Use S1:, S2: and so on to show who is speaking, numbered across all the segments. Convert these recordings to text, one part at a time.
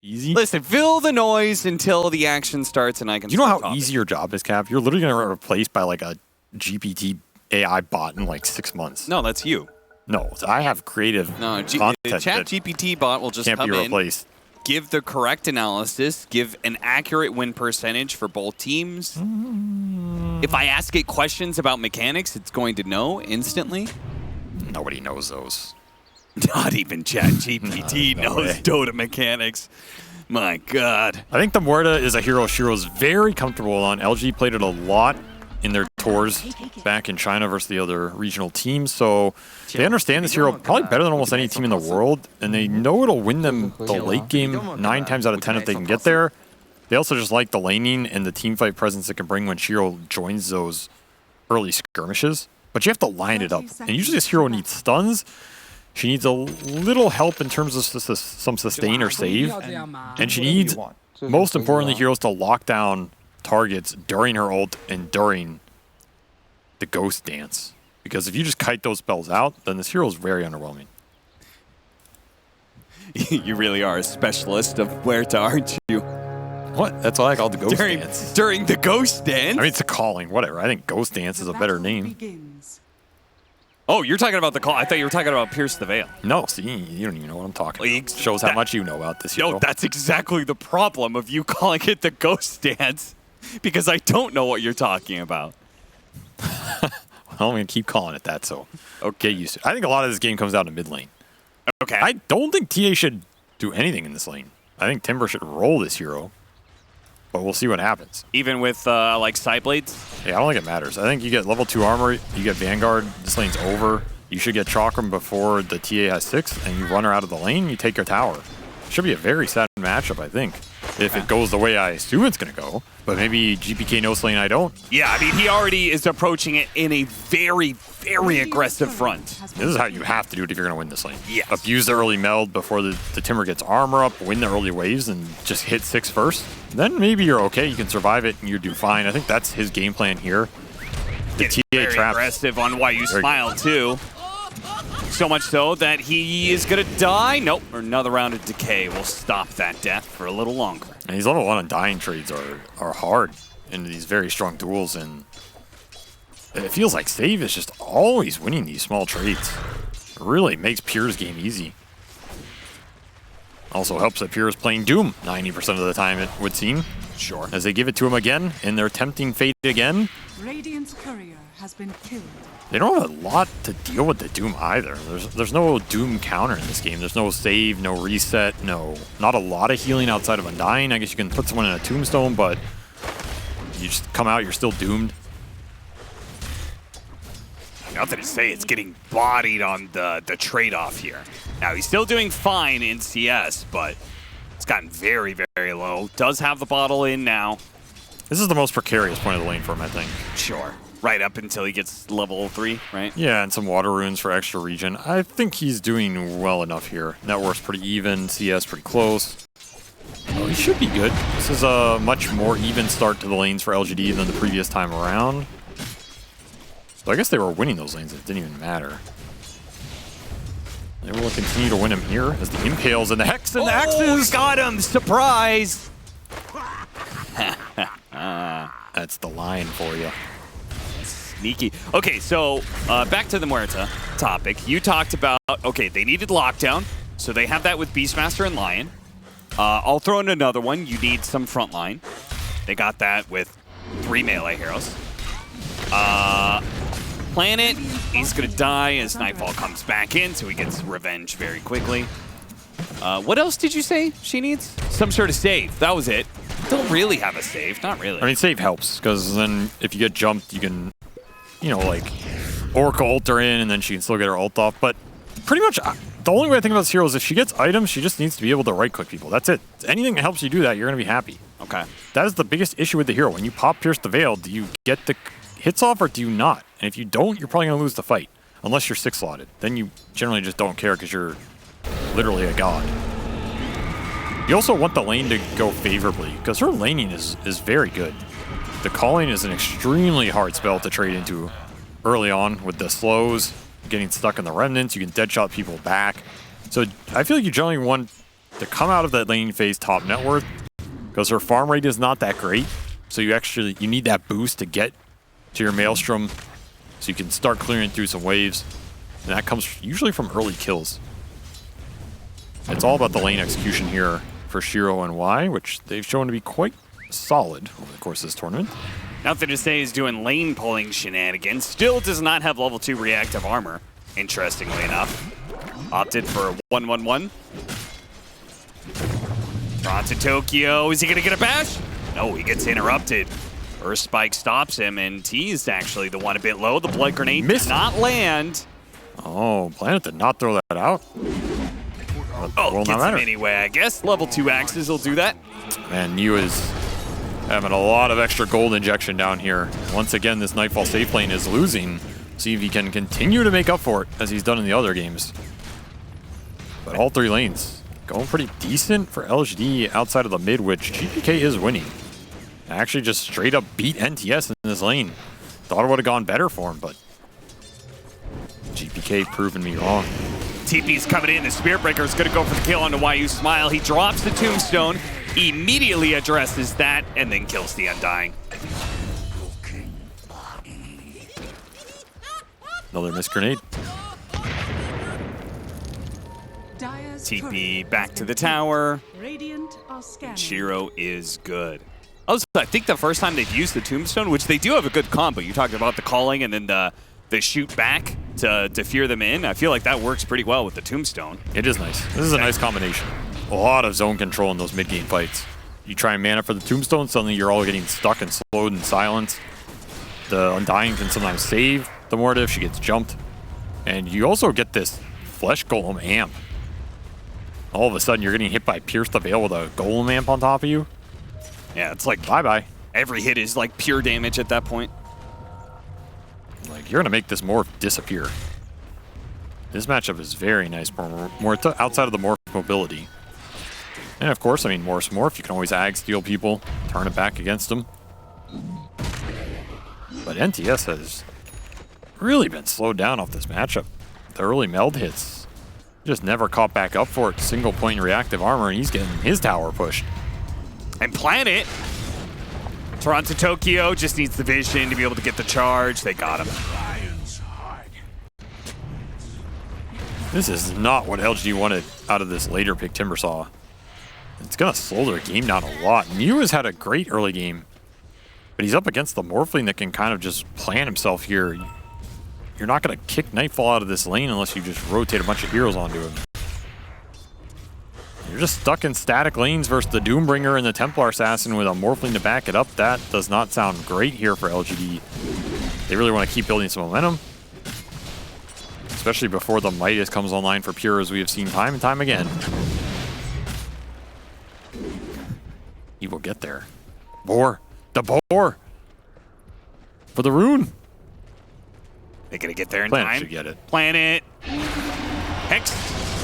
S1: Easy.
S2: Listen, fill the noise until the action starts, and I can.
S1: Do you know how easy your job is, Cap? You're literally gonna get replaced by like a GPT AI bot in like 6 months.
S2: No, that's you.
S1: No, I have creative.
S2: No,
S1: content
S2: Chat GPT bot will just
S1: can't
S2: come
S1: be replaced.
S2: give the correct analysis, give an accurate win percentage for both teams. If I ask it questions about mechanics, it's going to know instantly.
S1: Nobody knows those.
S2: Not even Chat GPT
S1: No
S2: knows
S1: way.
S2: Dota mechanics. My God.
S1: I think the Muerta is a hero Shiro's very comfortable on. LG played it a lot in their tours back in China versus the other regional teams, so they understand this hero probably better than almost any team in the world, and they know it'll win them the late game 9 times out of 10 if they can get there. They also just like the laning and the team fight presence it can bring when Shiro joins those early skirmishes. But you have to line it up, and usually this hero needs stuns. She needs a little help in terms of some sustain or save, and she needs, most importantly, heroes to lock down targets during her ult and during the ghost dance. Because if you just kite those spells out, then this hero is very underwhelming.
S2: You really are a specialist of Muerta, aren't you?
S1: What? That's what I call the ghost dance.
S2: During the ghost dance?
S1: I mean, it's a calling, whatever. I think ghost dance is a better name.
S2: Oh, you're talking about the call. I thought you were talking about Pierce the Veil.
S1: No, see, you don't even know what I'm talking about. Shows how
S2: that-
S1: much you know about this hero.
S2: No, that's exactly the problem of you calling it the ghost dance, because I don't know what you're talking about.
S1: Well, I'm going to keep calling it that, so get used to it. I think a lot of this game comes down to mid lane.
S2: Okay.
S1: I don't think TA should do anything in this lane. I think Timber should roll this hero, but we'll see what happens.
S2: Even with, like, side blades?
S1: Yeah, I don't think it matters. I think you get level 2 armor, you get Vanguard, this lane's over. You should get Chakram before the TA has 6, and you run her out of the lane, you take her tower. Should be a very sad matchup, I think, if it goes the way I assume it's going to go. But maybe GPK no lane I don't.
S2: Yeah, I mean, he already is approaching it in a very, very aggressive front.
S1: This is how you have to do it if you're going to win this lane.
S2: Yes.
S1: Abuse the early meld before the Timber gets armor up, win the early waves, and just hit 6 first. Then maybe you're okay. You can survive it, and you do fine. I think that's his game plan here. The TA
S2: Very
S1: traps.
S2: aggressive on Why You Smile, too. So much so that he is going to die. Nope, another round of decay will stop that death for a little longer.
S1: And these level 1 undying trades are hard into these very strong duels, and it feels like Save is just always winning these small trades. It really makes Pure's game easy. Also helps that Pure is playing Doom 90% of the time, it would seem.
S2: Sure.
S1: As they give it to him again, and they're tempting fate again.
S3: Radiant's courier has been killed.
S1: They don't have a lot to deal with the Doom either. There's no Doom counter in this game. There's no save, no reset, not a lot of healing outside of Undying. I guess you can put someone in a Tombstone, but you just come out, you're still doomed.
S2: Nothing to say, it's getting bodied on the trade-off here. Now, he's still doing fine in CS, but it's gotten very, very low. Does have the bottle in now.
S1: This is the most precarious point of the lane for him, I think.
S2: Sure. Right up until he gets level 3, right?
S1: Yeah, and some water runes for extra regen. I think he's doing well enough here. Net worth's pretty even, CS pretty close. Oh, he should be good. This is a much more even start to the lanes for LGD than the previous time around. So I guess they were winning those lanes. It didn't even matter. They will continue to win him here as the Impales and the Hex and the Axes.
S2: Got him! Surprise!
S1: That's the line for you.
S2: Sneaky. Okay, so back to the Muerta topic. You talked about, okay, they needed lockdown, so they have that with Beastmaster and Lion. I'll throw in another one. You need some frontline. They got that with 3 melee heroes. Planet, he's going to die as Nightfall comes back in, so he gets revenge very quickly. What else did you say she needs? Some sort of save. That was it. Don't really have a save. Not really.
S1: I mean, save helps, because then if you get jumped, you can, like, Oracle ult her in, and then she can still get her ult off. But pretty much, the only way I think about this hero is if she gets items, she just needs to be able to right-click people. That's it. Anything that helps you do that, you're going to be happy.
S2: Okay.
S1: That is the biggest issue with the hero. When you pop Pierce the Veil, do you get the hits off or do you not? And if you don't, you're probably going to lose the fight. Unless you're 6-slotted. Then you generally just don't care because you're literally a god. You also want the lane to go favorably because her laning is very good. The calling is an extremely hard spell to trade into early on with the slows, getting stuck in the remnants. You can deadshot people back. So I feel like you generally want to come out of that lane phase top net worth because her farm rate is not that great. So you need that boost to get to your Maelstrom so you can start clearing through some waves. And that comes usually from early kills. It's all about the lane execution here for Shiro and Y, which they've shown to be quite solid over the course of this tournament.
S2: Nothing to say is doing lane pulling shenanigans. Still does not have level 2 reactive armor, interestingly enough. Opted for a 1-1-1. Toronto Tokyo, is he gonna get a bash? No, he gets interrupted. First spike stops him, and T's actually the one a bit low. The blood grenade did not land.
S1: Oh, Planet did not throw that out.
S2: Oh, gets him anyway, I guess. Level 2 axes will do that.
S1: And Yu is having a lot of extra gold injection down here. Once again, this Nightfall safe lane is losing. See if he can continue to make up for it, as he's done in the other games. But all 3 lanes going pretty decent for LGD outside of the mid, which GPK is winning. Actually just straight up beat NTS in this lane. Thought it would have gone better for him, but GPK proving me wrong.
S2: TP's coming in. The Spirit Breaker is going to go for the kill onto YU Smile. He drops the Tombstone, immediately addresses that, and then kills the Undying.
S1: Another missed grenade.
S2: TP back to the tower. Shiro is good. Also, I think the first time they've used the Tombstone, which they do have a good combo. You talked about the calling and then the shoot back to fear them in. I feel like that works pretty well with the Tombstone.
S1: It is nice. This is a nice combination. A lot of zone control in those mid-game fights. You try and mana for the Tombstone, suddenly you're all getting stuck and slowed and silenced. The Undying can sometimes save the Morta if she gets jumped. And you also get this Flesh Golem amp. All of a sudden, you're getting hit by Pierce the Veil with a Golem amp on top of you.
S2: Yeah, it's like
S1: bye-bye.
S2: Every hit is like pure damage at that point.
S1: Like, you're going to make this morph disappear. This matchup is very nice for Morta outside of the morph mobility. And of course, I mean, morph, you can always ag steal people, turn it back against them. But NTS has really been slowed down off this matchup. The early meld hits just never caught back up for it. Single point reactive armor, and he's getting his tower pushed.
S2: And Planet, Toronto Tokyo just needs the vision to be able to get the charge. They got him.
S1: This is not what LG wanted out of this later pick Timbersaw. It's going to slow their game down a lot. Mew has had a great early game, but he's up against the Morphling that can kind of just plan himself here. You're not going to kick Nightfall out of this lane unless you just rotate a bunch of heroes onto him. You're just stuck in static lanes versus the Doombringer and the Templar Assassin with a Morphling to back it up. That does not sound great here for LGD. They really want to keep building some momentum, especially before the Midas comes online for Pure, as we have seen time and time again. He will get there. Boar. The Boar. For the rune.
S2: They're going to get there in
S1: Planet
S2: time.
S1: should get it.
S2: Planet. Hex.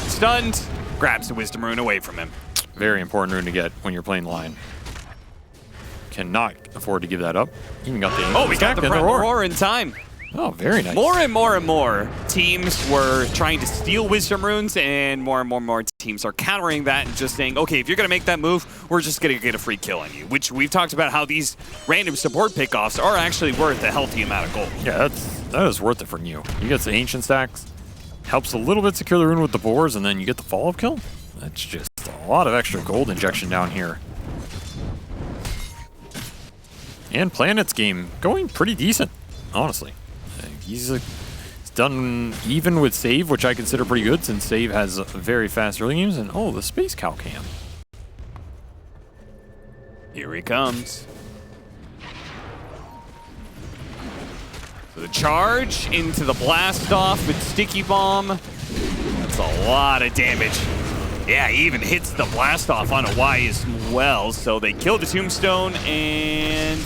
S2: Stunned. Grabs the Wisdom Rune away from him.
S1: Very important rune to get when you're playing line. Cannot afford to give that up. Even got the
S2: Oh, we got the roar in time.
S1: Oh, very nice.
S2: More and more teams were trying to steal Wisdom Runes, and more teams are countering that and just saying, okay, if you're going to make that move, we're just going to get a free kill on you, which we've talked about how these random support pickoffs are actually worth a healthy amount of gold.
S1: Yeah, that is worth it for you. You get the Ancient stacks, helps a little bit secure the rune with the boars, and then you get the follow-up kill. That's just a lot of extra gold injection down here. And Planet's game going pretty decent, honestly. He's done even with Save, which I consider pretty good since Save has very fast early games. And oh, the Space Cow cam.
S2: Here he comes. So the charge into the blast off with Sticky Bomb. That's a lot of damage. Yeah, he even hits the blast off on a Y as well. So they kill the Tombstone and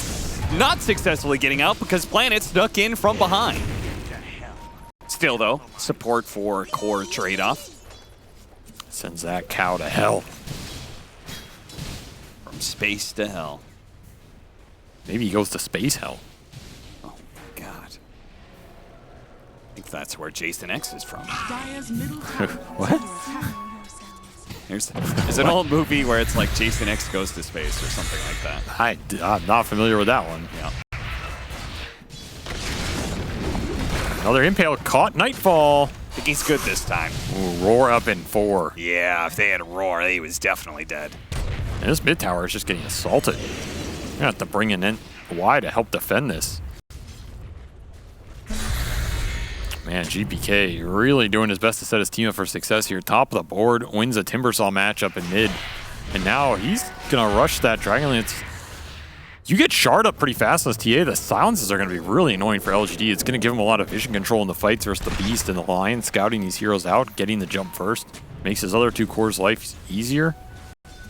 S2: not successfully getting out because Planet snuck in from behind. Still though, support for core trade-off.
S1: Sends that cow to hell.
S2: From space to hell.
S1: Maybe he goes to space hell.
S2: Oh my god. I think that's where Jason X is from.
S1: What?
S2: There's an old movie where it's like Jason X Goes to Space or something like that.
S1: I'm not familiar with that one.
S2: Yeah.
S1: Another impale caught. Nightfall.
S2: I think he's good this time.
S1: Ooh, roar up in 4.
S2: Yeah, if they had a roar, he was definitely dead.
S1: And this mid tower is just getting assaulted. You're gonna have to bring in Y to help defend this. Man, GPK really doing his best to set his team up for success here. Top of the board, wins a Timbersaw matchup in mid. And now he's gonna rush that Dragon Lance. You get shard up pretty fast on this TA. The silences are gonna be really annoying for LGD. It's gonna give him a lot of vision control in the fights versus the Beast and the Lion, scouting these heroes out, getting the jump first. Makes his other 2 cores' life easier.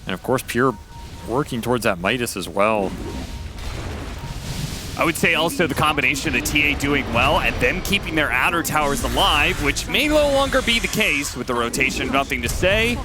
S1: And of course, Pure working towards that Midas as well.
S2: I would say also the combination of the TA doing well and them keeping their outer towers alive, which may no longer be the case with the rotation. Nothing to say.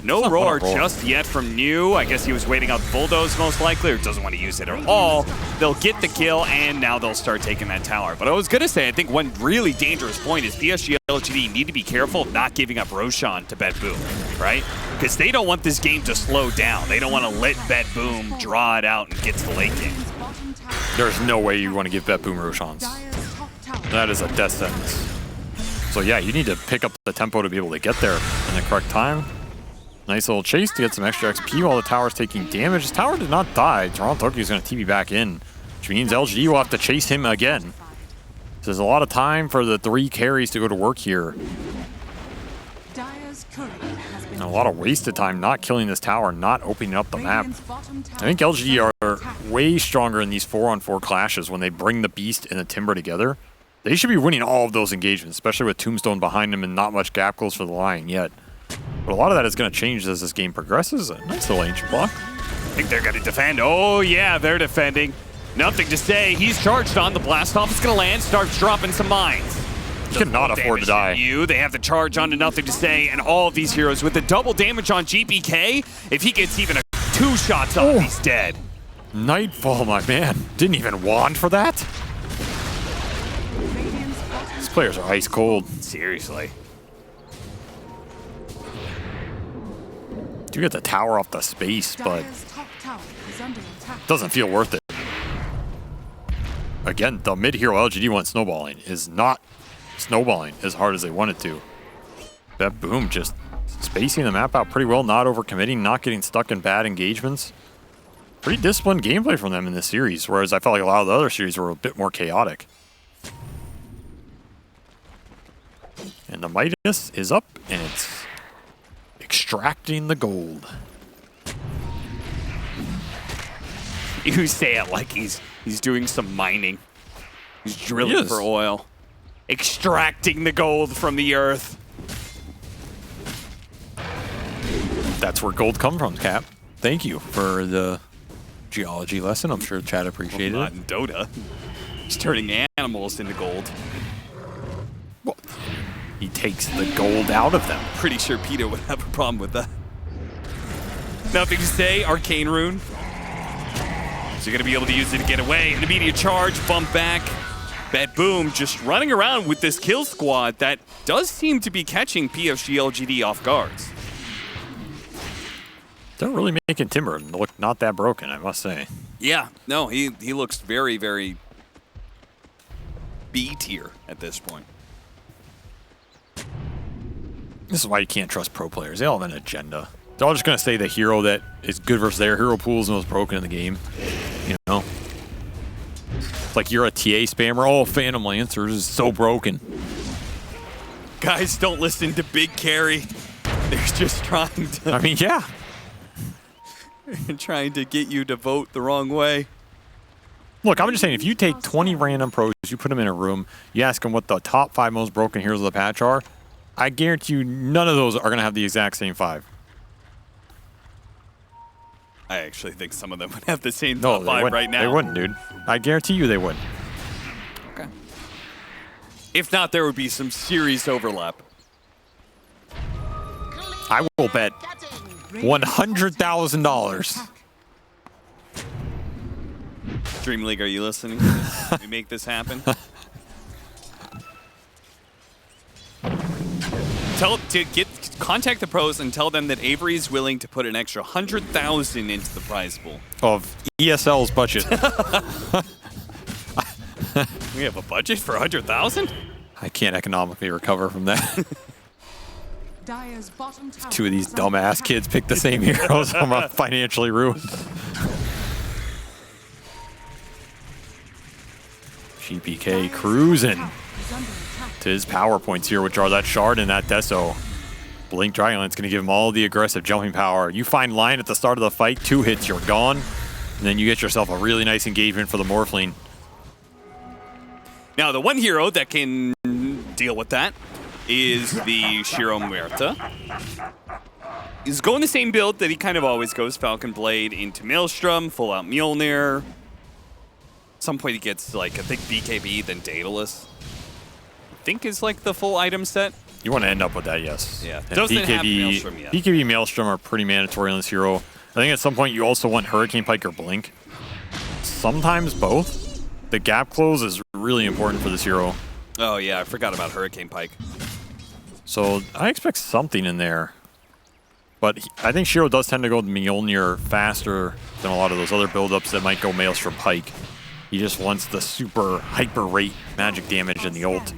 S2: No roar just yet from New. I guess he was waiting out the bulldoze most likely, or doesn't want to use it at all. They'll get the kill, and now they'll start taking that tower. But I was going to say, I think one really dangerous point is PSG.LGD need to be careful of not giving up Roshan to BetBoom, right? Because they don't want this game to slow down. They don't want to let BetBoom draw it out and get to the late game.
S1: There's no way you want to give BetBoom Roshans. That is a death sentence. So yeah, you need to pick up the tempo to be able to get there in the correct time. Nice little chase to get some extra XP while the tower's taking damage. This tower did not die. Toronto Tokyo is going to TP back in, which means LGD will have to chase him again. So there's a lot of time for the 3 carries to go to work here. And a lot of wasted time not killing this tower, not opening up the map. I think LGD are way stronger in these 4-on-4 clashes when they bring the Beast and the Timber together. They should be winning all of those engagements, especially with Tombstone behind them and not much gap close for the Lion yet. But a lot of that is going to change as this game progresses. A nice little ancient block.
S2: I think they're going to defend. Oh, yeah, they're defending. Nothing to say. He's charged on. The blast off is going to land. Starts dropping some mines.
S1: He cannot afford to die.
S2: They have the charge on to Nothing to Say, and all of these heroes with the double damage on GPK. If he gets even 2 shots off, he's dead.
S1: Nightfall, my man. Didn't even wand for that. These players are ice cold.
S2: Seriously.
S1: Do get the tower off the space, but doesn't feel worth it. Again, the mid hero LGD one snowballing is not snowballing as hard as they wanted to. BetBoom just spacing the map out pretty well, not overcommitting, not getting stuck in bad engagements. Pretty disciplined gameplay from them in this series, whereas I felt like a lot of the other series were a bit more chaotic. And the Midas is up, and it's extracting the gold.
S2: You say it like he's doing some mining. He's drilling for oil. Extracting the gold from the earth.
S1: That's where gold comes from, Cap. Thank you for the geology lesson. I'm sure Chad appreciated
S2: not in Dota. He's turning animals into gold.
S1: Well, he takes the gold out of them.
S2: Pretty sure Peter would have a problem with that. Nothing to say. Arcane Rune. So you're going to be able to use it to get away. An immediate charge, bump back. BetBoom just running around with this kill squad that does seem to be catching PSG.LGD off guards.
S1: They're really making Timber look not that broken, I must say.
S2: Yeah, no, he looks very, very B tier at this point.
S1: This is why you can't trust pro players. They all have an agenda. They're all just going to say the hero that is good versus their hero pool is the most broken in the game. You know? It's like you're a TA spammer. Oh, Phantom Lancer is so broken.
S2: Guys, don't listen to Big Carry. They're just trying to...
S1: I mean, yeah.
S2: trying to get you to vote the wrong way.
S1: Look, I'm just saying, if you take 20 random pros, you put them in a room, you ask them what the top 5 most broken heroes of the patch are, I guarantee you none of those are going to have the exact same 5.
S2: I actually think some of them would have the same top 5 right now.
S1: They wouldn't, dude. I guarantee you they would.
S2: Okay. If not, there would be some serious overlap.
S1: I will bet $100,000.
S2: DreamLeague, are you listening? Can we make this happen? Contact the pros and tell them that Avery is willing to put an extra 100,000 into the prize pool.
S1: Of ESL's budget.
S2: We have a budget for 100,000?
S1: I can't economically recover from that.
S3: Dire's bottom tower
S1: Two of these
S3: is under
S1: dumbass
S3: attack.
S1: kids pick the same heroes. I'm financially ruined. GPK cruising
S3: Is under attack.
S1: to his power points here, which are that Shard and that Deso. Blink Dragonlance going to give him all the aggressive jumping power. You find Lion at the start of the fight, 2 hits, you're gone. And then you get yourself a really nice engagement for the Morphling.
S2: Now, the one hero that can deal with that is the Shiro Muerta. He's going the same build that he kind of always goes, Falcon Blade into Maelstrom, full out Mjolnir. At some point he gets, like, I think BKB, then Daedalus. I think is, like, the full item set.
S1: You want to end up with that, yes.
S2: Yeah,
S1: And
S2: doesn't have Maelstrom yet.
S1: BKB Maelstrom are pretty mandatory on this hero. I think at some point you also want Hurricane Pike or Blink. Sometimes both. The gap close is really important for this hero.
S2: Oh, yeah, I forgot about Hurricane Pike.
S1: So I expect something in there. But I think Shiro does tend to go with Mjolnir faster than a lot of those other buildups that might go Maelstrom Pike. He just wants the super hyper rate magic damage in the ult.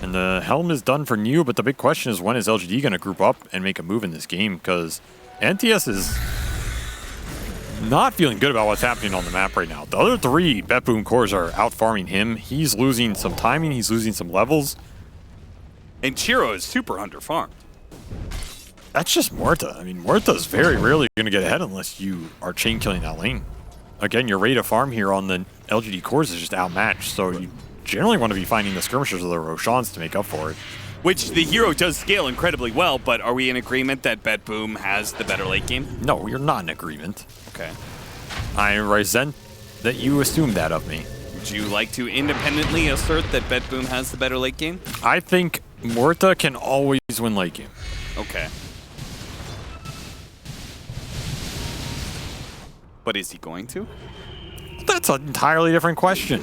S1: And the helm is done for New, but the big question is when is LGD going to group up and make a move in this game? Because NTS is not feeling good about what's happening on the map right now. The other 3 BetBoom cores are out farming him. He's losing some timing, he's losing some levels.
S2: And Shiro is super underfarmed.
S1: That's just Muerta. I mean, Muerta's very rarely going to get ahead unless you are chain killing that lane. Again, your rate of farm here on the LGD cores is just outmatched, so you generally want to be finding the skirmishers or the Roshans to make up for it.
S2: Which the hero does scale incredibly well, but are we in agreement that BetBoom has the better late game?
S1: No, we're not in agreement.
S2: Okay.
S1: I resent that you assumed that of me.
S2: Would you like to independently assert that BetBoom has the better late game?
S1: I think Muerta can always win late game.
S2: Okay. But is he going to?
S1: That's an entirely different question.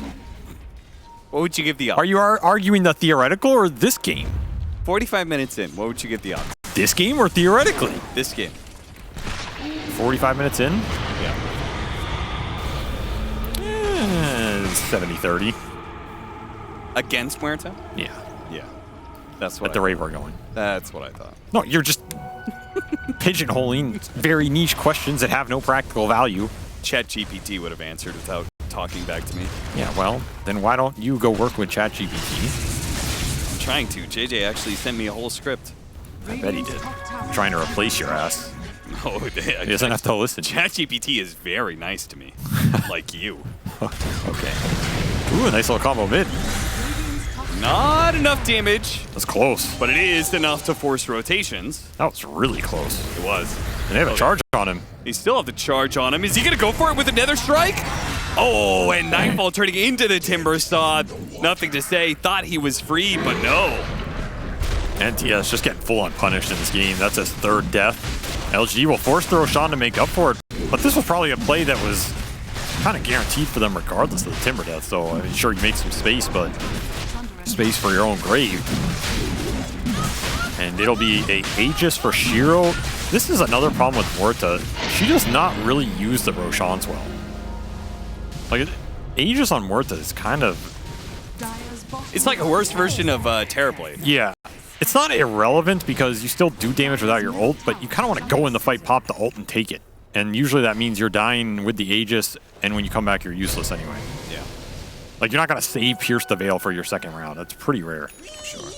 S2: What would you give the odds?
S1: Are you arguing the theoretical or this game?
S2: 45 minutes in, what would you give the odds?
S1: This game or theoretically?
S2: This game.
S1: 45 minutes in?
S2: Yeah.
S1: 70-30.
S2: Against Muerta?
S1: Yeah.
S2: Yeah. That's what
S1: At the rate we're going.
S2: That's what I thought.
S1: No, you're just pigeonholing very niche questions that have no practical value.
S2: ChatGPT would have answered without talking back to me.
S1: Yeah, well, then why don't you go work with ChatGPT?
S2: I'm trying to. JJ actually sent me a whole script.
S1: I bet he did.
S3: Top tower
S1: Trying to replace your ass.
S2: Oh,
S1: He doesn't have to listen.
S2: ChatGPT is very nice to me. Like you.
S1: Okay. Ooh, a nice little combo mid.
S2: Not enough damage,
S1: That's close.
S2: but it is enough to force rotations.
S1: That was really close.
S2: It was.
S1: And they have a charge on him.
S2: They still have the charge on him. Is he going to go for it with another strike? Oh, and Nightfall turning into the Timber Saw. Nothing to say. Thought he was free, but no.
S1: NTS just getting full-on punished in this game. That's his 3rd death. LG will force the Roshan to make up for it. But this was probably a play that was kind of guaranteed for them regardless of the Timber death. So, I mean, sure, you make some space, but space for your own grave. And it'll be a Aegis for Shiro. This is another problem with Muerta. She does not really use the Roshans well. Like, Aegis on Muerta is kind of...
S3: Dire's bottom
S2: It's like a worse version of Terrorblade.
S1: Yeah. It's not irrelevant because you still do damage without your ult, but you kind of want to go in the fight, pop the ult, and take it. And usually that means you're dying with the Aegis, and when you come back, you're useless anyway.
S2: Yeah.
S1: Like, you're not going to save Pierce the Veil for your 2nd round. That's pretty rare.
S2: Sure.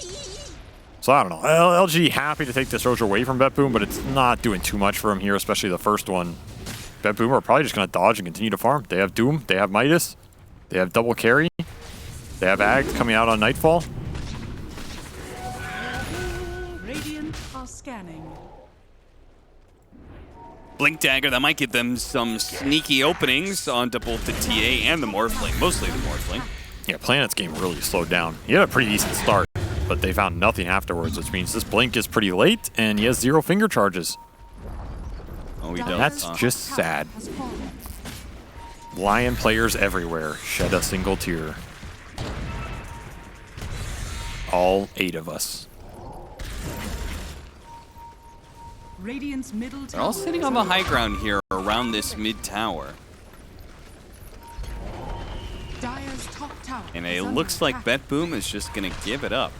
S1: So, I don't know. LG happy to take this Roach away from BetBoom, but it's not doing too much for him here, especially the first one. BetBoom are probably just going to dodge and continue to farm. They have Doom. They have Midas. They have double carry. They have Ag coming out on Nightfall.
S3: Radiant are scanning.
S2: Blink Dagger, that might give them some sneaky openings onto both the TA and the Morphling. Mostly the Morphling.
S1: Yeah, Planet's game really slowed down. He had a pretty decent start, but they found nothing afterwards, which means this Blink is pretty late, and he has 0 finger charges.
S2: Oh, he does.
S1: That's
S2: huh?
S1: just sad.
S3: Has fallen.
S1: Lion players everywhere shed a single tear. All 8 of us.
S3: Radiant's middle
S2: They're all
S3: tower
S2: sitting
S3: is
S2: on the
S3: under
S2: high ground here around this mid tower.
S3: Dire's top tower
S2: And
S3: is
S2: it
S3: under
S2: looks like
S3: attack.
S2: BetBoom is just going to give it up.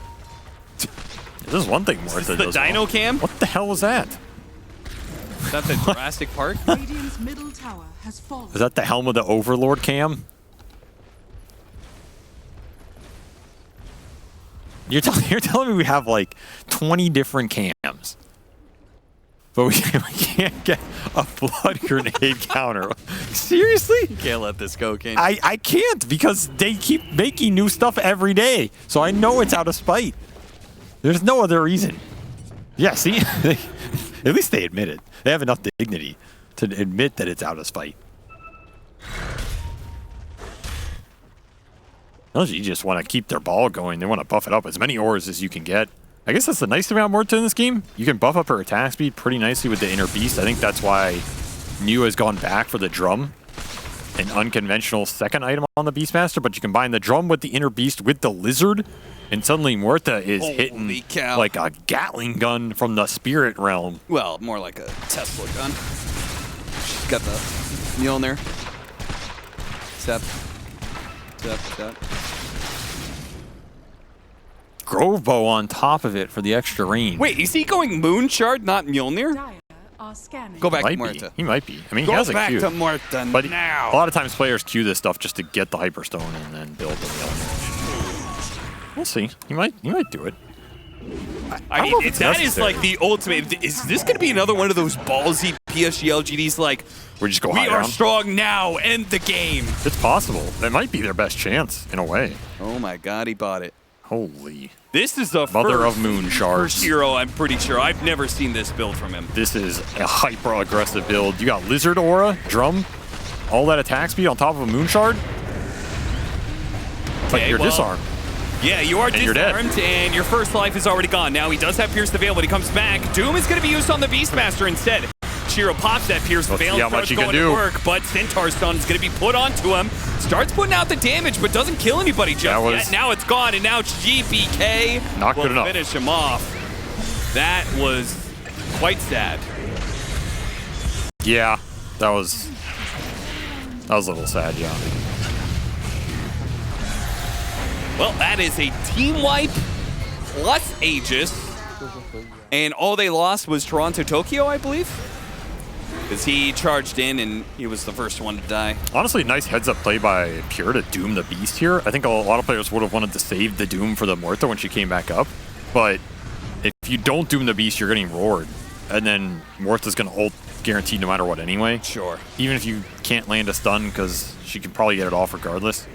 S1: This is one thing
S2: Is
S1: Martha
S2: the
S1: does
S2: Dino
S1: well.
S2: Cam?
S1: What the hell was that?
S2: Is that the Jurassic Park?
S3: Radiant's middle tower has fallen.
S1: Is that the helm of the Overlord cam? You're telling me we have like 20 different cams, but we can't get a blood grenade counter. Seriously?
S2: You can't let this go, can you?
S1: I can't because they keep making new stuff every day, so I know it's out of spite. There's no other reason. Yeah, see? At least they admit it. They have enough dignity to admit that it's out of spite. LG just want to keep their ball going. They want to buff it up as many ores as you can get. I guess that's the nice thing about Morta in this game. You can buff up her attack speed pretty nicely with the Inner Beast. I think that's why New has gone back for the drum. An unconventional second item on the Beastmaster, but you combine the drum with the Inner Beast with the Lizard, and suddenly Morta is
S2: Holy
S1: hitting
S2: cow.
S1: like a Gatling gun from the Spirit Realm.
S2: Well, more like a Tesla gun. She's got the Mjolnir. Step. Step, step.
S1: Grove Bow on top of it for the extra range.
S2: Wait, is he going Moon Shard, not Mjolnir?
S3: Dire are scanning.
S2: Go back to
S1: Might be.
S2: Morta.
S1: He might be. I mean, he
S2: Go
S1: has a
S2: back
S1: Q.
S2: to Morta
S1: But
S2: now.
S1: a lot of times players queue this stuff just to get the Hyperstone and then build the Mjolnir. We'll see. He might do it.
S2: I
S1: don't know
S2: mean,
S1: if it's
S2: that is
S1: necessary.
S2: like the ultimate. Is this going to be another one of those ballsy PSG.LGDs like,
S1: We just go
S2: we
S1: high
S2: are
S1: down.
S2: strong now, end the game?
S1: It's possible. That might be their best chance in a way.
S2: Oh my god, he bought it.
S1: Holy.
S2: This is the
S1: Mother
S2: first,
S1: of Moon Shards.
S2: first hero, I'm pretty sure. I've never seen this build from him.
S1: This is a hyper aggressive build. You got Lizard Aura, Drum, all that attack speed on top of a Moon Shard. But
S2: Okay,
S1: you're
S2: well,
S1: disarmed.
S2: Yeah, you are
S1: you're dead.
S2: disarmed, and your first life is already gone. Now he does have Pierce the Veil, but he comes back. Doom is going to be used on the Beastmaster instead. Shiro pops that Pierce the
S1: Let's
S2: Veil,
S1: see how much
S2: starts
S1: he can
S2: going
S1: do.
S2: to work, but Centaur Stun is going to be put onto him. Starts putting out the damage, but doesn't kill anybody just yet. Now it's gone, and now GPK
S1: Not
S2: will
S1: good enough.
S2: finish him off. That was quite sad.
S1: Yeah, that was a little sad, yeah.
S2: Well, that is a team wipe plus Aegis. And all they lost was Toronto-Tokyo, I believe. Because he charged in and he was the first one to die.
S1: Honestly, nice heads-up play by Pure to Doom the Beast here. I think a lot of players would have wanted to save the Doom for the Morta when she came back up. But if you don't Doom the Beast, you're getting roared. And then Morta's going to ult guaranteed no matter what anyway.
S2: Sure.
S1: Even if you can't land a stun, because she can probably get it off regardless.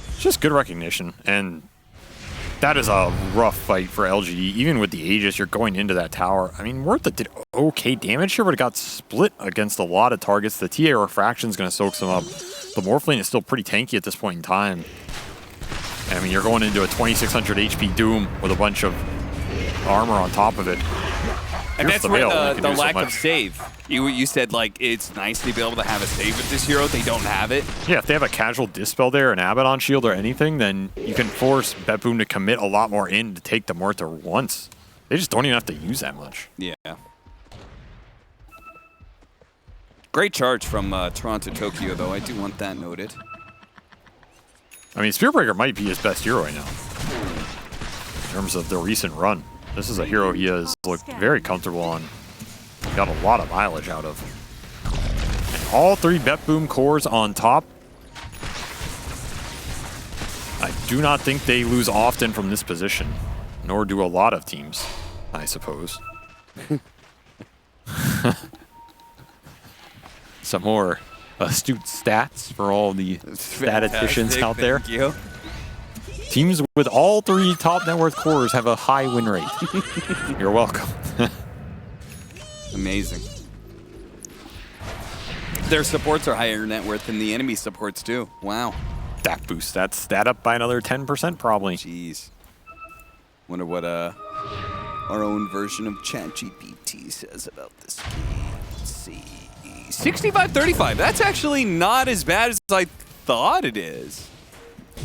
S1: It's just good recognition. And that is a rough fight for LGD. Even with the Aegis, you're going into that tower. I mean, Morta did okay damage here, but it got split against a lot of targets. The TA Refraction is going to soak some up. The Morphling is still pretty tanky at this point in time. I mean, you're going into a 2600 HP Doom with a bunch of armor on top of it.
S2: And
S1: Here's
S2: that's where
S1: Veil, you can
S2: the
S1: do so
S2: lack of
S1: much.
S2: save. You said, like, it's nice to be able to have a save with this hero. They don't have it.
S1: Yeah, if they have a casual Dispel there, an Abaddon Shield or anything, then you can force BetBoom to commit a lot more in to take the Morta once. They just don't even have to use that much.
S2: Yeah. Great charge from Toronto-Tokyo, though. I do want that noted.
S1: I mean, Spearbreaker might be his best hero right now in terms of the recent run. This is a hero he has looked very comfortable on. Got a lot of mileage out of. And all three BetBoom cores on top. I do not think they lose often from this position, nor do a lot of teams, I suppose. Some more astute stats for all the statisticians
S2: Fantastic,
S1: out there.
S2: Thank you.
S1: Teams with all three top net worth cores have a high win rate. You're welcome.
S2: Amazing. Their supports are higher net worth than the enemy supports, too. Wow.
S1: Stat boost. That's stat up by another 10% probably.
S2: Jeez. Wonder what our own version of ChatGPT says about this game. Let's see. 65-35. That's actually not as bad as I thought it is.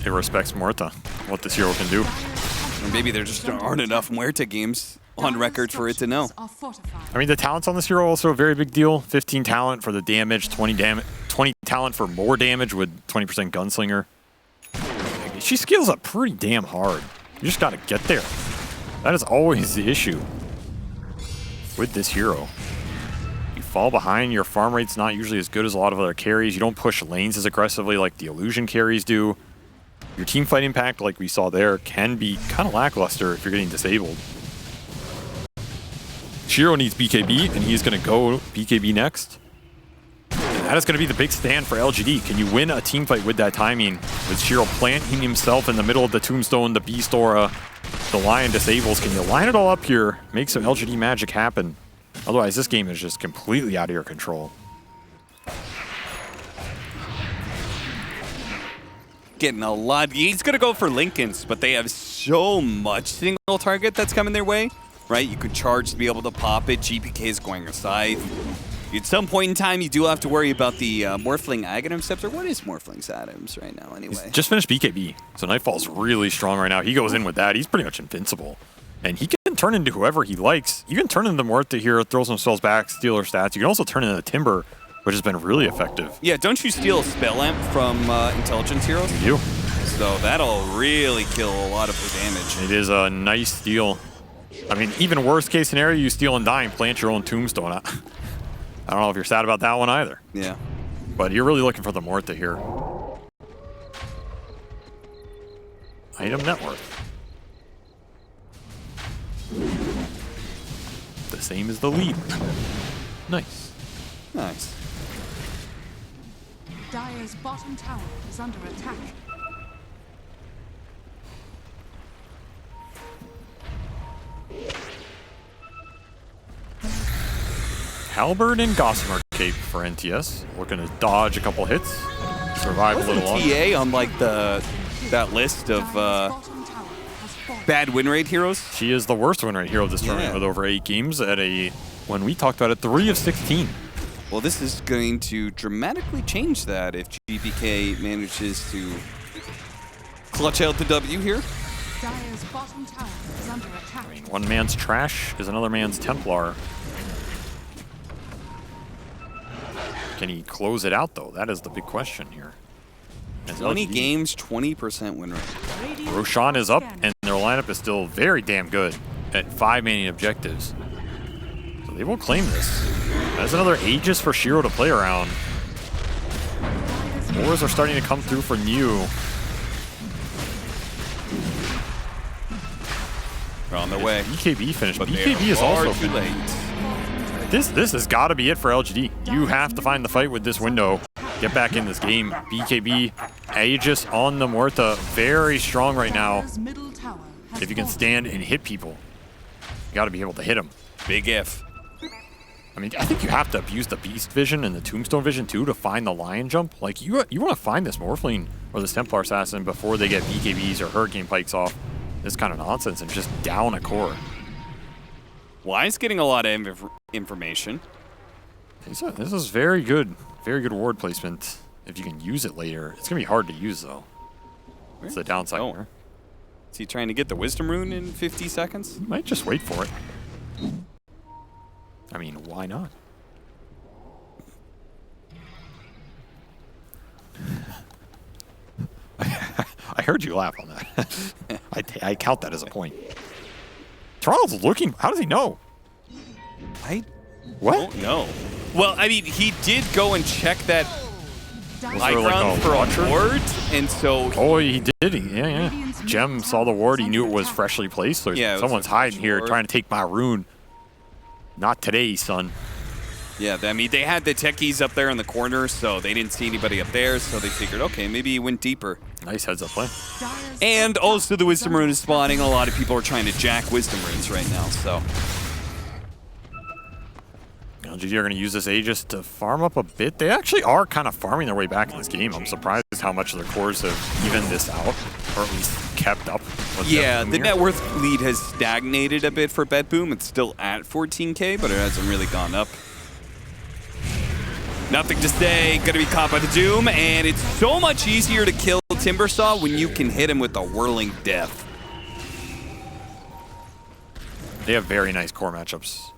S1: It respects Morta, what this hero can do.
S2: Or maybe there just aren't enough Muerta games on record for it to know.
S1: I mean, the talents on this hero are also a very big deal. 15 talent for the damage, 20 talent for more damage with 20% gunslinger. She scales up pretty damn hard. You just gotta get there. That is always the issue with this hero. You fall behind, your farm rate's not usually as good as a lot of other carries. You don't push lanes as aggressively like the illusion carries do. Your team fight impact, like we saw there, can be kind of lackluster if you're getting disabled. Shiro needs BKB, and he's going to go BKB next. And that is going to be the big stand for LGD. Can you win a team fight with that timing? With Shiro planting himself in the middle of the tombstone, the Beast Aura, the Lion disables. Can you line it all up here? Make some LGD magic happen. Otherwise, this game is just completely out of your control.
S2: Getting a lot. He's going to go for Lincolns, but they have so much single target that's coming their way, right? You could charge to be able to pop it. GPK is going aside. At some point in time, you do have to worry about the Morphling Aghanim Scepter. What is Morphling's Atoms right now, anyway?
S1: He's just finished BKB, so Nightfall's really strong right now. He goes in with that. He's pretty much invincible. And he can turn into whoever he likes. You can turn into Muerta here, throw some spells back, steal her stats. You can also turn into Timber, which has been really effective.
S2: Yeah, don't you steal Spell Lamp from Intelligence Heroes?
S1: You do.
S2: So that'll really kill a lot of the damage.
S1: It is a nice steal. I mean, even worst case scenario, you steal and die and plant your own tombstone. I don't know if you're sad about that one either.
S2: Yeah.
S1: But you're really looking for the Muerta here. Item net worth. The same as the lead. Nice.
S2: Nice.
S3: Dire's bottom tower is under attack.
S1: Halberd and Gossamer Cape for NTS. Looking to dodge a couple hits. Survive a little longer.
S2: TA on like that list of bad win rate heroes?
S1: She is the worst win rate hero of this tournament with over 8 games at a, when we talked about it, 3 of 16.
S2: Well, this is going to dramatically change that if GPK manages to clutch out the W here.
S3: Dire's bottom tower is under attack.
S1: I mean, one man's trash is another man's Templar. Can he close it out, though? That is the big question here.
S2: 20 games, 20% win rate.
S1: Roshan is up, and their lineup is still very damn good at 5 manning objectives. So they will claim this. That's another Aegis for Shiro to play around. Wars are starting to come through for New.
S2: They're on their way.
S1: BKB finished.
S2: But
S1: BKB is also
S2: too late.
S1: This has got to be it for LGD. You have to find the fight with this window. Get back in this game. BKB, Aegis on the Muerta. Very strong right now. If you can stand and hit people, you got to be able to hit them.
S2: Big if.
S1: I mean, I think you have to abuse the Beast Vision and the Tombstone Vision too to find the Lion Jump. Like, you want to find this Morphling or this Templar Assassin before they get BKBs or Hurricane Pikes off this kind of nonsense and just down a core.
S2: Wise getting a lot of information.
S1: This is very good ward placement. If you can use it later, it's gonna be hard to use though. That's the downside.
S2: Oh. Is he trying to get the Wisdom Rune in 50 seconds?
S1: You might just wait for it. I mean, why not? I heard you laugh on that. I count that as a point. Toronto's looking. How does he know?
S2: What? Don't know. Well, I mean, he did go and check that high ground for a ward, and so...
S1: Oh, he did. Yeah. Gem saw the ward. He knew it was freshly placed. So yeah, someone's hiding here trying to take my rune. Not today, son.
S2: Yeah, I mean, they had the techies up there in the corner, so they didn't see anybody up there, so they figured, okay, maybe he went deeper.
S1: Nice heads-up play.
S2: And also the Wisdom Rune is spawning. A lot of people are trying to jack Wisdom Runes right now, so...
S1: LGD are going to use this Aegis to farm up a bit. They actually are kind of farming their way back in this game. I'm surprised how much of their cores have evened this out, or at least kept up.
S2: Yeah, the net worth lead has stagnated a bit for BetBoom. It's still at 14K, but it hasn't really gone up. Nothing to say, gonna be caught by the Doom, and it's so much easier to kill Timbersaw when you can hit him with a Whirling Death.
S1: They have very nice core matchups.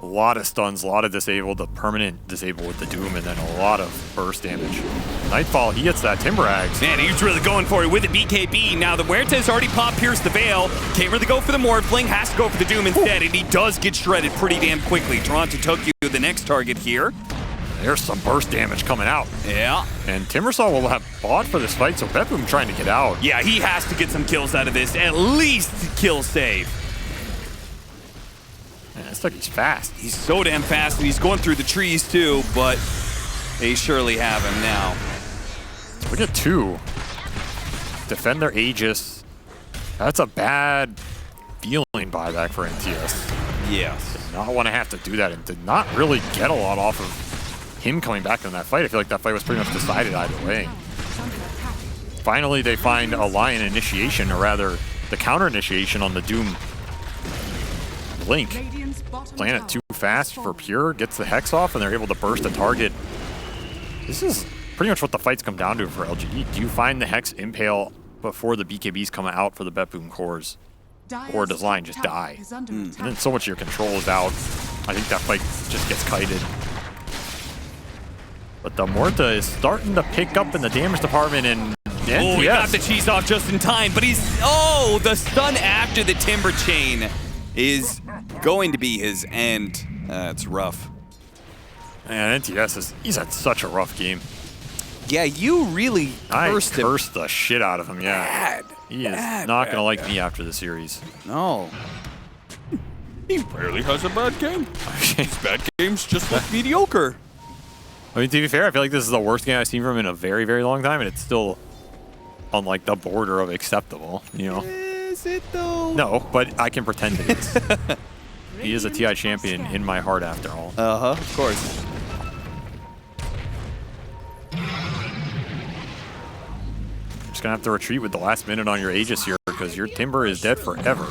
S1: A lot of stuns, a lot of disabled, the permanent disable with the Doom, and then a lot of burst damage. Nightfall, he gets that Timber Axe.
S2: Man, he's really going for it with the BKB. Now the Muertes already popped Pierce the Veil. Can't really go for the Morphling, has to go for the Doom instead, and he does get shredded pretty damn quickly. Toronto Tokyo, the next target here.
S1: There's some burst damage coming out.
S2: Yeah.
S1: And Timbersaw will have bought for this fight, so BetBoom trying to get out.
S2: Yeah, he has to get some kills out of this, at least kill save.
S1: Man, it's like he's fast.
S2: He's so damn fast, and he's going through the trees too, but they surely have him now.
S1: Look at 2. Defend their Aegis. That's a bad feeling buyback for NTS.
S2: Yes.
S1: Did not want to have to do that, and did not really get a lot off of him coming back in that fight. I feel like that fight was pretty much decided either way. Finally, they find a Lion initiation, or rather, the counter initiation on the Doom Link. Playing it too fast for Pure, gets the Hex off, and they're able to burst a target. This is pretty much what the fights come down to for LGD. Do you find the Hex impale before the BKBs come out for the BetBoom cores? Or does Lion just die? And then so much of your control is out. I think that fight just gets kited. But the Morta is starting to pick up in the damage department, and
S2: Oh, he got the cheese off just in time, but he's... Oh, the stun after the Timber Chain is going to be his end. That's rough.
S1: Man, NTS he's had such a rough game.
S2: Yeah, you really cursed him.
S1: I cursed the shit out of him, yeah.
S2: Bad.
S1: He is not going to like me after the series.
S2: No. He rarely has a bad game. His bad games just look mediocre.
S1: I mean, to be fair, I feel like this is the worst game I've seen from him in a very, very long time, and it's still on like the border of acceptable, you know?
S2: Is it though?
S1: No, but I can pretend it is. He is a TI champion in my heart after all.
S2: Uh-huh, of course.
S1: Just gonna have to retreat with the last minute on your Aegis here because your Timber is dead forever.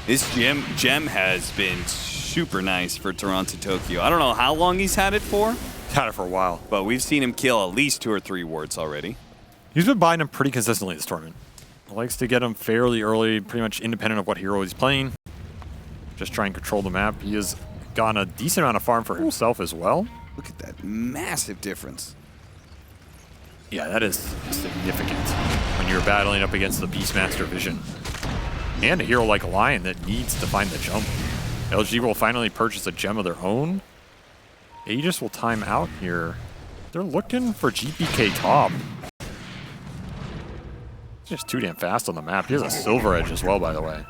S2: This gem has been super nice for Toronto Tokyo. I don't know how long he's had it for.
S1: Had it for a while.
S2: But we've seen him kill at least 2 or 3 wards already.
S1: He's been buying them pretty consistently this tournament. Likes to get them fairly early, pretty much independent of what hero he's playing. Just try and control the map. He has gotten a decent amount of farm for himself as well.
S2: Look at that massive difference.
S1: Yeah, that is significant when you're battling up against the Beastmaster Vision. And a hero like Lion that needs to find the jump. LG will finally purchase a gem of their own. Aegis will time out here. They're looking for GPK top. Just too damn fast on the map. He has a Silver Edge as well, by the way.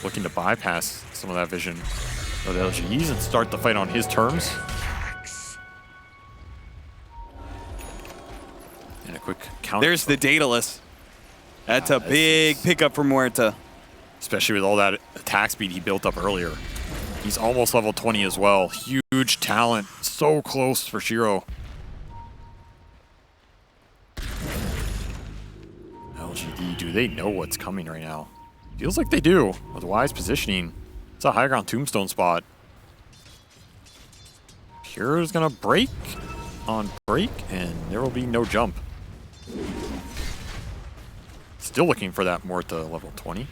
S1: Looking to bypass some of that vision of LGEs and start the fight on his terms. And a quick counter.
S2: There's the Daedalus. That's a big pickup for Muerta.
S1: Especially with all that attack speed he built up earlier. He's almost level 20 as well. Huge talent. So close for Shiro. LGD, do they know what's coming right now? Feels like they do, with wise positioning. It's a high ground tombstone spot. Pure is gonna break on break, and there will be no jump. Still looking for that Morta level 20.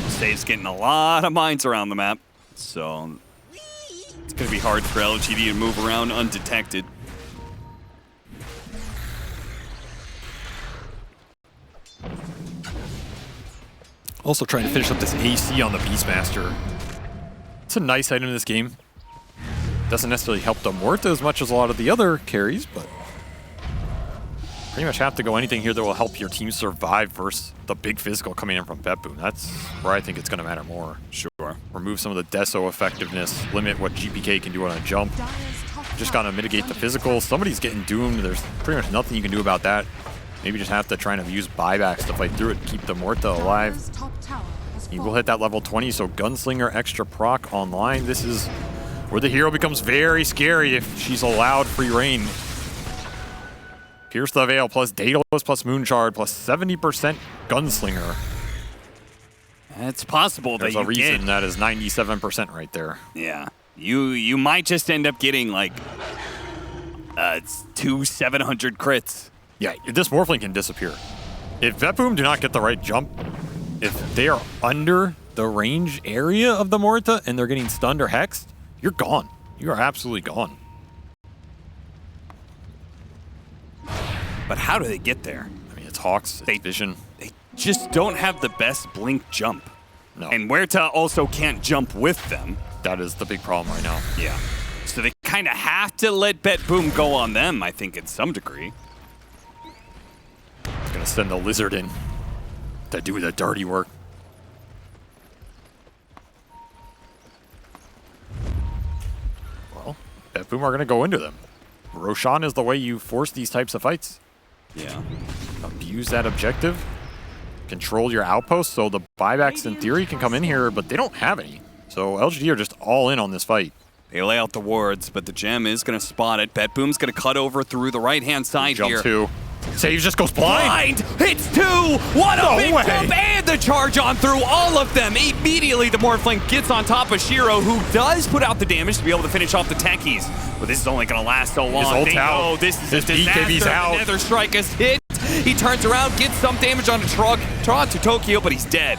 S2: Save's getting a lot of mines around the map, so it's going to be hard for LGD to move around undetected.
S1: Also trying to finish up this AC on the Beastmaster. It's a nice item in this game. Doesn't necessarily help the Muerta as much as a lot of the other carries, but pretty much have to go anything here that will help your team survive versus the big physical coming in from BetBoom. That's where I think it's going to matter more.
S2: Sure.
S1: Remove some of the Deso effectiveness, limit what GPK can do on a jump. Just got to mitigate the physical. Somebody's getting doomed. There's pretty much nothing you can do about that. Maybe just have to try and use buybacks to fight through it, keep the Muerta alive. He will hit that level 20, so Gunslinger extra proc online. This is where the hero becomes very scary if she's allowed free reign. Pierce the Veil plus Daedalus plus Moonshard plus 70% Gunslinger.
S2: It's possible
S1: There's
S2: that
S1: a reason that is 97% right there.
S2: Yeah. You might just end up getting like 2 700 crits.
S1: Yeah, this Morphling can disappear. If BetBoom do not get the right jump, if they are under the range area of the Morta and they're getting stunned or hexed, you're gone. You are absolutely gone.
S2: But how do they get there?
S1: I mean, it's Hawks, it's Vision.
S2: They just don't have the best blink jump.
S1: No.
S2: And Huerta also can't jump with them.
S1: That is the big problem right now.
S2: Yeah. So they kind of have to let BetBoom go on them, I think, in some degree.
S1: It's going to send the Lizard in to do the dirty work. Well, BetBoom are going to go into them. Roshan is the way you force these types of fights.
S2: Yeah.
S1: Abuse that objective. Control your outposts so the buybacks in theory can come in here, but they don't have any. So LGD are just all in on this fight.
S2: They lay out the wards, but the gem is going to spot it. BetBoom's going to cut over through the right-hand side here.
S1: Jump 2. Save just goes blind.
S2: Hits 2. What a big
S1: way.
S2: jump, and the charge on through all of them. Immediately, the Morphling gets on top of Shiro, who does put out the damage to be able to finish off the techies. But this is only going to last so long.
S1: ult's
S2: They
S1: out.
S2: know this is a disaster.
S1: BKB's out.
S2: The Nether Strike is hit. He turns around, gets some damage onto Tron to Tokyo, but he's dead.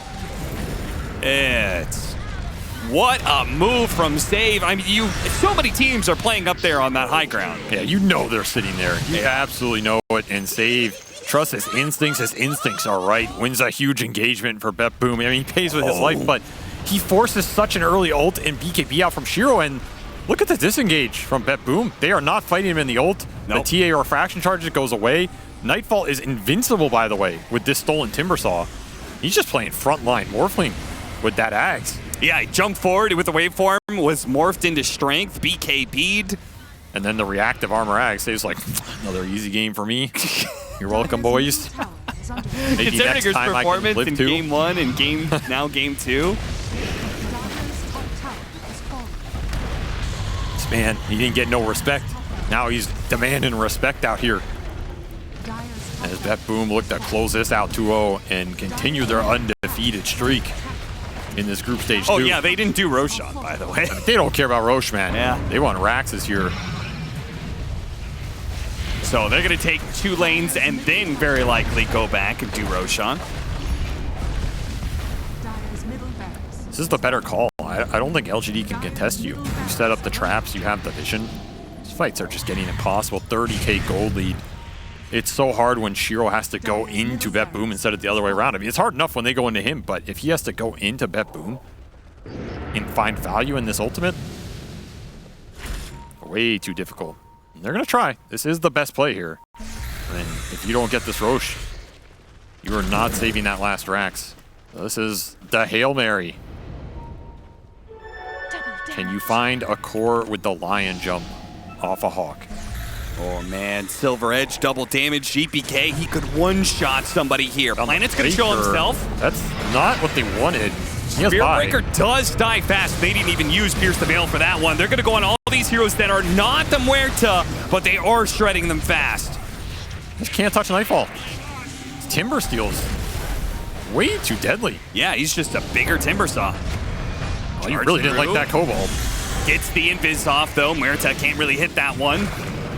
S2: What a move from Save. I mean, so many teams are playing up there on that high ground.
S1: Yeah, you know they're sitting there. You absolutely know it. And Save, trust his instincts. His instincts are right. Wins a huge engagement for BetBoom. I mean, he pays with his life, but he forces such an early ult and BKB out from Shiro. And look at the disengage from BetBoom. They are not fighting him in the ult.
S2: Nope.
S1: The TA or fraction charge goes away. Nightfall is invincible, by the way, with this stolen Timbersaw. He's just playing frontline Morphling with that axe.
S2: Yeah, he jumped forward with the waveform, was morphed into strength, BKB'd.
S1: And then the reactive armor axe is like, another easy game for me. You're welcome, boys. Maybe
S2: Considering
S1: next
S2: his
S1: time I can
S2: performance
S1: live
S2: in
S1: too.
S2: game 1 and now game 2.
S1: This man, he didn't get no respect. Now he's demanding respect out here. As BetBoom look to close this out 2-0 and continue their undefeated streak in this group stage 2.
S2: Oh yeah, they didn't do Roshan, by the way.
S1: They don't care about Roche, man.
S2: Yeah.
S1: They want Raxus here.
S2: So they're going to take 2 lanes and then very likely go back and do Roshan.
S1: This is the better call. I don't think LGD can contest you. You set up the traps, you have the vision. These fights are just getting impossible. 30k gold lead. It's so hard when Shiro has to go into BetBoom instead of the other way around. I mean, it's hard enough when they go into him, but if he has to go into BetBoom and find value in this ultimate, way too difficult. And they're going to try. This is the best play here. And if you don't get this Roche, you are not saving that last Rax. This is the Hail Mary. Can you find a core with the Lion jump off a Hawk?
S2: Oh man, Silver Edge, double damage, GPK, he could one-shot somebody here. Planet's gonna show himself.
S1: That's not what they wanted.
S2: Spearbreaker does die fast. They didn't even use Pierce the Veil for that one. They're gonna go on all these heroes that are not the Muerta, but they are shredding them fast.
S1: Just can't touch Nightfall. Timber Steel's way too deadly.
S2: Yeah, he's just a bigger Timbersaw.
S1: Oh, you really didn't like that Cobalt.
S2: Gets the invis off though. Muerta can't really hit that one.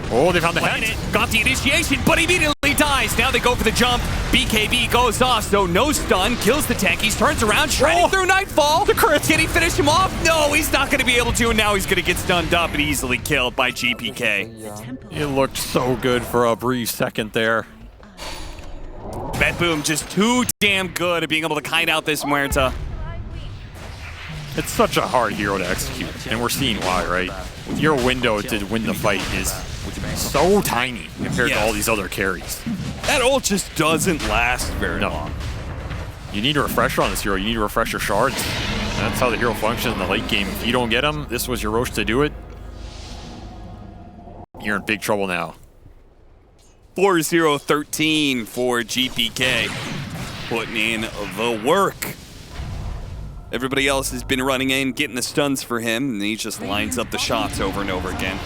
S1: Oh, they found the
S2: Planet
S1: head.
S2: got the initiation, but immediately dies. Now they go for the jump. BKB goes off, so no stun. Kills the techies, turns around, shredding through Nightfall. The crit. Can he finish him off? No, he's not going to be able to, and now he's going to get stunned up and easily killed by GPK.
S1: It looked so good for a brief second there.
S2: BetBoom just too damn good at being able to kite out this Muerta.
S1: It's such a hard hero to execute, and we're seeing why, right? Your window to win the fight is so tiny compared to all these other carries.
S2: That ult just doesn't last very long.
S1: You need a refresher on this hero. You need to refresh your shards. That's how the hero functions in the late game. If you don't get them, this was your Roche to do it. You're in big trouble now.
S2: 4-0-13 for GPK. Putting in the work. Everybody else has been running in, getting the stuns for him, and he just lines up the shots over and over again.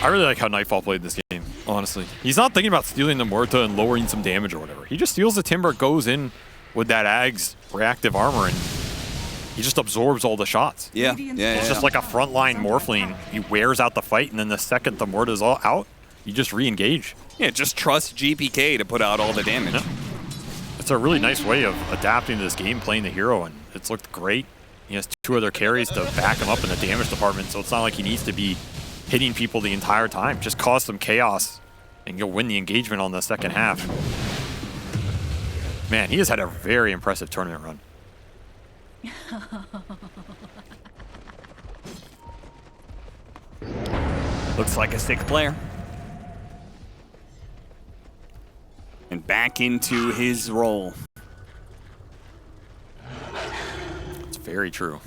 S1: I really like how Nightfall played this game, honestly. He's not thinking about stealing the Muerta and lowering some damage or whatever. He just steals the Timber, goes in with that Ag's reactive armor, and he just absorbs all the shots.
S2: Yeah.
S1: It's just like a frontline Morphling. He wears out the fight, and then the second the Muerta's all out, you just re-engage.
S2: Yeah, just trust GPK to put out all the damage.
S1: Yeah. it's a really nice way of adapting to this game, playing the hero, and it's looked great. He has 2 other carries to back him up in the damage department, so it's not like he needs to be hitting people the entire time. Just cause some chaos, and you'll win the engagement on the second half. Man, he has had a very impressive tournament run.
S2: Looks like a sick player. And back into his role.
S1: It's very true.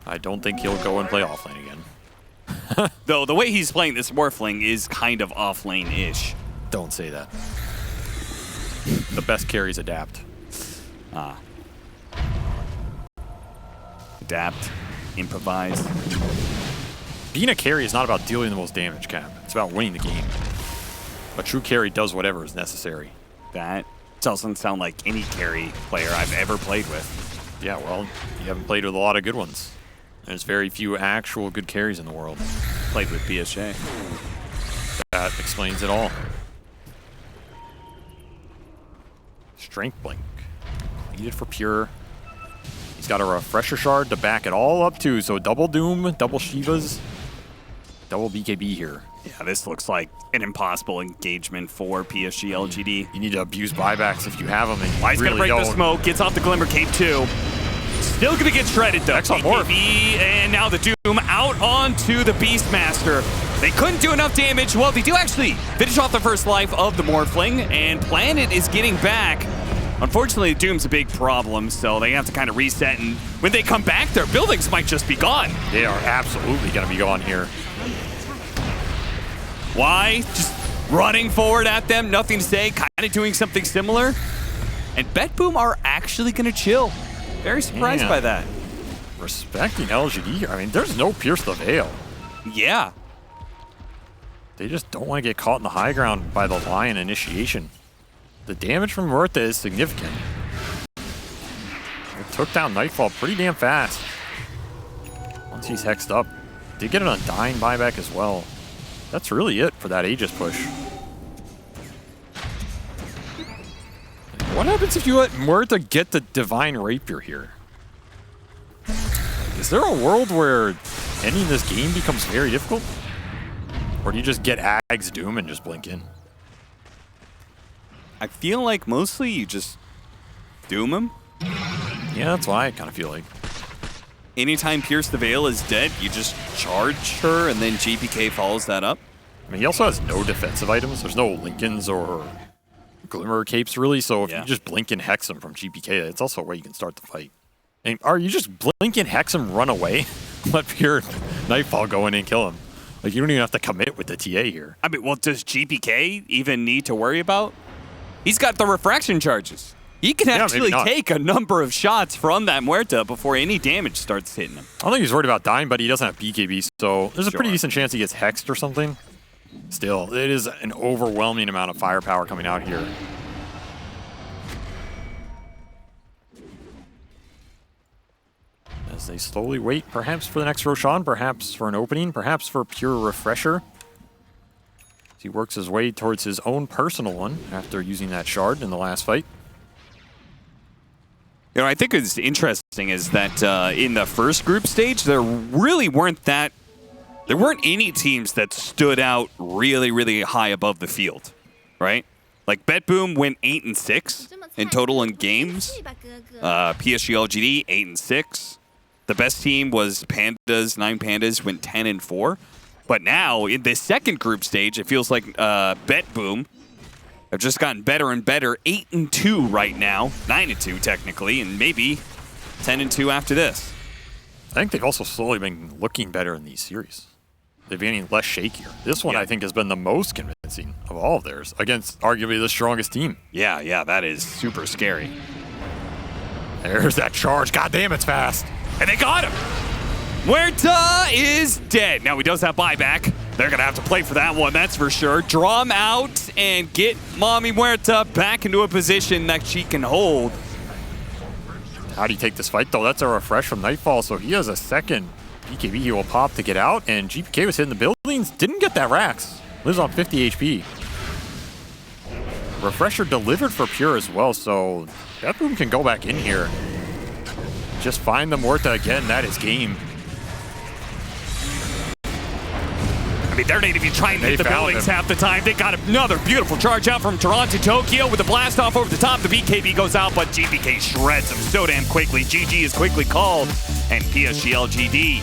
S1: I don't think he'll go and play offlane again.
S2: Though the way he's playing this Morphling is kind of offlane-ish.
S1: Don't say that. The best carries adapt.
S2: Adapt, improvise.
S1: Being a carry is not about dealing the most damage, Cap. It's about winning the game. A true carry does whatever is necessary.
S2: That doesn't sound like any carry player I've ever played with.
S1: Yeah, well, you haven't played with a lot of good ones. There's very few actual good carries in the world.
S2: Played with PSG.
S1: That explains it all. Strength Blink. Needed for Pure. He's got a Refresher Shard to back it all up to, so double Doom, double Shivas, double BKB here.
S2: Yeah, this looks like an impossible engagement for PSG.LGD.
S1: You need to abuse buybacks if you have them, and
S2: Wise
S1: really
S2: gonna break
S1: don't.
S2: the smoke, gets off the Glimmer Cape too. Still gonna get shredded though.
S1: Excellent morph.
S2: BKB, and now the Doom out onto the Beastmaster. They couldn't do enough damage. Well, they do actually finish off the first life of the Morphling, and Planet is getting back. Unfortunately, Doom's a big problem, so they have to kind of reset, and when they come back, their buildings might just be gone.
S1: They are absolutely going to be gone here.
S2: Why? Just running forward at them, nothing to say, kind of doing something similar. And BetBoom are actually going to chill. Very surprised by that.
S1: Respecting LGD here. I mean, there's no Pierce the Veil.
S2: Yeah.
S1: They just don't want to get caught in the high ground by the Lion initiation. The damage from Muerta is significant. It took down Nightfall pretty damn fast. Once he's hexed up. Did get an Undying buyback as well. That's really it for that Aegis push. What happens if you let Muerta get the Divine Rapier here? Is there a world where ending this game becomes very difficult? Or do you just get Ag's Doom and just blink in?
S2: I feel like mostly you just Doom him.
S1: Yeah, that's why I kind of feel like.
S2: Anytime Pierce the Veil is dead, you just charge her, and then GPK follows that up.
S1: I mean, he also has no defensive items. There's no Lincolns or Glimmer Capes, really, so if you just blink and hex him from GPK, it's also a way you can start the fight. And are you just blink and hex him, run away, let Pure Nightfall go in and kill him? Like, you don't even have to commit with the TA here.
S2: I mean, well, does GPK even need to worry about? He's got the refraction charges. He can actually take a number of shots from that Muerta before any damage starts hitting him.
S1: I don't think he's worried about dying, but he doesn't have BKB, so there's a pretty decent chance he gets hexed or something. Still, it is an overwhelming amount of firepower coming out here. As they slowly wait, perhaps for the next Roshan, perhaps for an opening, perhaps for Pure Refresher. He works his way towards his own personal one after using that shard in the last fight.
S2: You know, I think what's interesting is that in the first group stage, there weren't any teams that stood out really, really high above the field, right? Like BetBoom went 8-6 in total in games. PSG.LGD 8-6. The best team was Pandas. 9 Pandas went 10-4. But now, in this second group stage, it feels like BetBoom have just gotten better and better. 8-2 right now. 9-2, technically, and maybe 10-2 after this.
S1: I think they've also slowly been looking better in these series. They've been getting less shakier. This one, I think, has been the most convincing of all of theirs against arguably the strongest team.
S2: Yeah, that is super scary.
S1: There's that charge. God damn, it's fast.
S2: And they got him! Muerta is dead. Now he does have buyback. They're going to have to play for that one, that's for sure. Draw him out and get Mommy Muerta back into a position that she can hold.
S1: How do you take this fight, though? That's a refresh from Nightfall, so he has a second BKB he will pop to get out, and GPK was hitting the buildings. Didn't get that Rax. Lives on 50 HP. Refresher delivered for Pure as well, so BetBoom can go back in here. Just find the Muerta again, that is game.
S2: I mean, they're not even trying to hit the buildings half the time. They got another beautiful charge out from Toronto Tokyo with the blast off over the top. The BKB goes out, but GPK shreds him so damn quickly. GG is quickly called, and PSG.LGD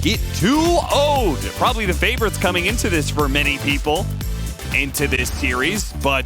S2: get 2-0'd. Probably the favorites coming into this for many people, into this series, but